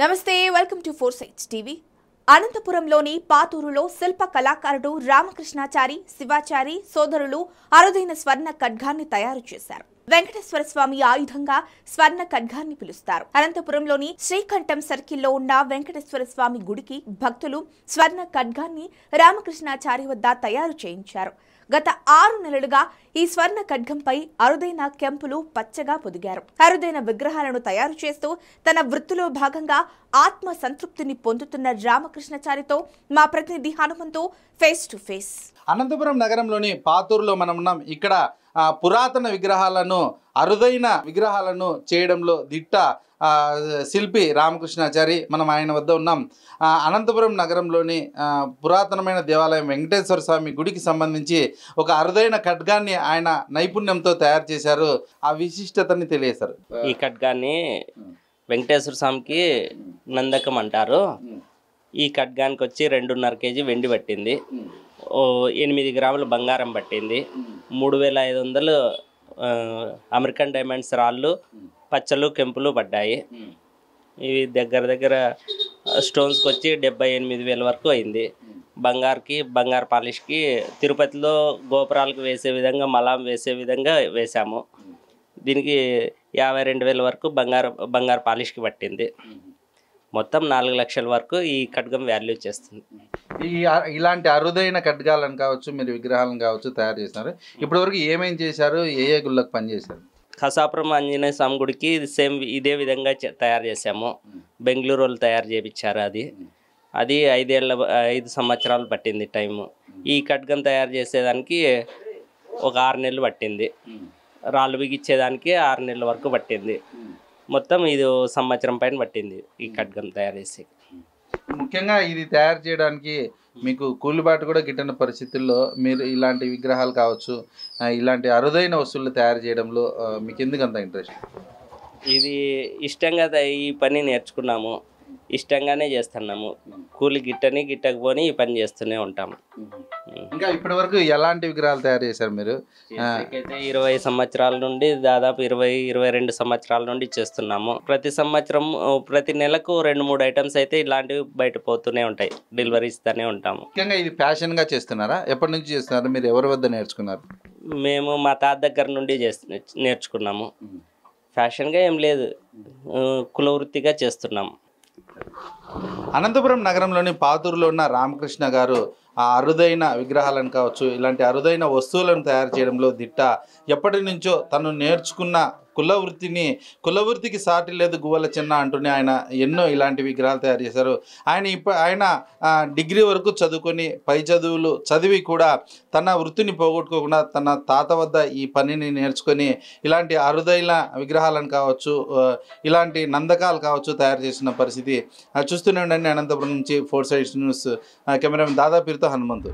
నమస్తే welcome to four sides TV. అనంతపురంలోని పాతూరులో శిల్ప కళాకారుడు రామకృష్ణాచారి శివాచారి సోదరులు అరుదైన స్వర్ణ ఖడ్గాన్ని తయారు చేశారు. వెంకటేశ్వర స్వామి ఆయుధంగా స్వర్ణ ఖడ్గాన్ని పిలుస్తారు. అనంతపురంలోని శ్రీకంఠం సర్కిల్లో ఉన్న వెంకటేశ్వర స్వామి గుడికి భక్తులు స్వర్ణ ఖడ్గాన్ని రామకృష్ణాచారి వద్ద తయారు చేయించారు. గత 6 నెలలుగా ఈ స్వర్ణ ఖడ్గంపై అరుదైన కెంపులు పచ్చగా పొదిగారు. అరుదైన విగ్రహాలను తయారు చేస్తూ తన వృత్తిలో భాగంగా ఆత్మ సంతృప్తిని పొందుతున్న రామకృష్ణాచారితో మా ప్రతినిధి Hanumanthu face to face. Anantapur నగరంలోని పాతూరులో మనం ఉన్నాం. ఇక్కడ పురాతన విగ్రహాలను అరుదైన విగ్రహాలను చేయడంలో దిట్ట శిల్పి రామకృష్ణాచారి. మనం ఆయన వద్ద ఉన్నాం. అనంతపురం నగరంలోని పురాతనమైన దేవాలయం వెంకటేశ్వర స్వామి గుడికి సంబంధించి ఒక అరుదైన ఖడ్గాన్ని ఆయన నైపుణ్యంతో తయారు చేశారు. ఆ విశిష్టతని తెలియజేశారు. ఈ ఖడ్గాన్ని వెంకటేశ్వర స్వామికి నందకం అంటారు. ఈ ఖడ్గానికి వచ్చి 2.5 కేజీ వెండి పట్టింది, 8 గ్రాముల బంగారం పట్టింది, 3500 అమెరికన్ డైమండ్స్ రాళ్ళు పచ్చలు కెంపులు పడ్డాయి. ఇవి దగ్గర స్టోన్స్కి వచ్చి 78,000 వరకు అయింది. బంగారు పాలిష్కి తిరుపతిలో గోపురాలకు వేసే విధంగా మలాం వేసే విధంగా వేసాము. దీనికి 52,000 వరకు బంగారు పాలిష్కి పట్టింది. మొత్తం 4 లక్షల వరకు ఈ ఖడ్గం వాల్యూ చేస్తుంది. ఇలాంటి అరుదైన ఖడ్గాలను కావచ్చు, మీరు విగ్రహాలను కావచ్చు తయారు చేస్తున్నారు. ఇప్పటివరకు ఏమేం చేశారు, ఏ గుళ్ళకు పనిచేశారు? కసాపురం ఆంజనేయ స్వామి గుడికి సేమ్ ఇదే విధంగా తయారు చేసాము. బెంగళూరు వాళ్ళు తయారు చేయించారు. అది 5 సంవత్సరాలు పట్టింది టైము. ఈ ఖడ్గం తయారు చేసేదానికి ఒక 6 నెలలు పట్టింది. రాళ్ళు బిగించేదానికి 6 నెలల వరకు పట్టింది. మొత్తం 1 సంవత్సరం పైన పట్టింది ఈ ఖడ్గం తయారు చేసి. ముఖ్యంగా ఇది తయారు చేయడానికి మీకు కూలిబాటు కూడా గిట్టని పరిస్థితుల్లో మీరు ఇలాంటి విగ్రహాలు కావచ్చు, ఇలాంటి అరుదైన వస్తువులు తయారు చేయడంలో మీకు ఎందుకు అంత ఇంట్రెస్ట్? ఇది ఇష్టంగా ఈ పని నేర్చుకున్నాము, ఇష్టంగానే చేస్తున్నాము. కూలి గిట్టకపోని ఈ పని చేస్తూనే ఉంటాము. ఇంకా ఇప్పటి వరకు ఎలాంటి విగ్రహాలు తయారు చేశారు మీరు? అయితే 20 సంవత్సరాల నుండి దాదాపు 22 సంవత్సరాల నుండి చేస్తున్నాము. ప్రతి సంవత్సరం ప్రతి నెలకు 2-3 ఐటమ్స్ అయితే ఇలాంటివి బయట పోతూనే ఉంటాయి, డెలివరీ ఇస్తూనే ఉంటాము. ముఖ్యంగా ఇది ఫ్యాషన్గా చేస్తున్నారా? ఎప్పటి నుంచి చేస్తున్నారు? మీరు ఎవరి వద్ద నేర్చుకున్నారు? మేము మా తాత దగ్గర నుండి నేర్చుకున్నాము. ఫ్యాషన్గా ఏం లేదు, కులవృత్తిగా చేస్తున్నాము. అనంతపురం నగరంలోని పాతూరులో ఉన్న రామకృష్ణ గారు ఆ అరుదైన విగ్రహాలను కావచ్చు, ఇలాంటి అరుదైన వస్తువులను తయారు చేయడంలో దిట్ట. ఎప్పటి నుంచో తను నేర్చుకున్న కులవృత్తికి సాటి లేదు గువ్వల చిన్న అంటూనే ఆయన ఎన్నో ఇలాంటి విగ్రహాలు తయారు చేశారు. ఆయన డిగ్రీ వరకు చదువుకొని పై చదువులు చదివి కూడా తన వృత్తిని పోగొట్టుకోకుండా తన తాత వద్ద ఈ పనిని నేర్చుకొని ఇలాంటి అరుదైన విగ్రహాలను కావచ్చు, ఇలాంటి నందకాలు కావచ్చు తయారు చేసిన పరిస్థితి చూస్తూనే ఉండండి. అనంతపురం నుంచి 4 సైడ్స్ న్యూస్ కెమెరామెన్ దాదాపీరుతో హనుమంతు.